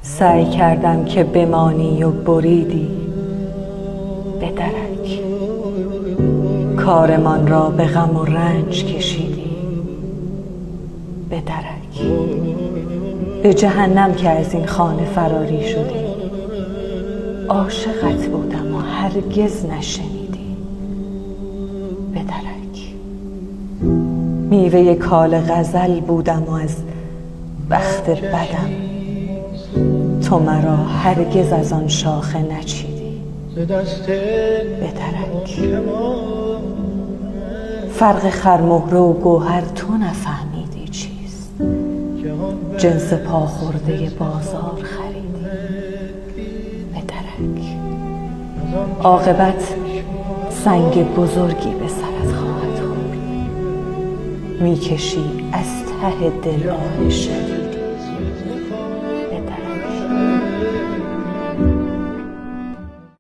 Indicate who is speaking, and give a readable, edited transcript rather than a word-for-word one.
Speaker 1: سعی کردم که بمانی و بریدی به درک. کارمان را به غم و رنج کشیدی به درک. به جهنم که از این خانه فراری شدی. عاشقت بودم و هرگز نشنیدی به درک. میوه کال غزل بودم و از بخت بدم تو مرا هرگز از آن شاخه نچیدی به درک. فرق خرمهره و گوهر تو نفهمیدی چیست. جنس پاخورده بازار خریدی به درک. عاقبت سنگ بزرگی به سرت خواهد خورد. میکشی از ته دل آه شدید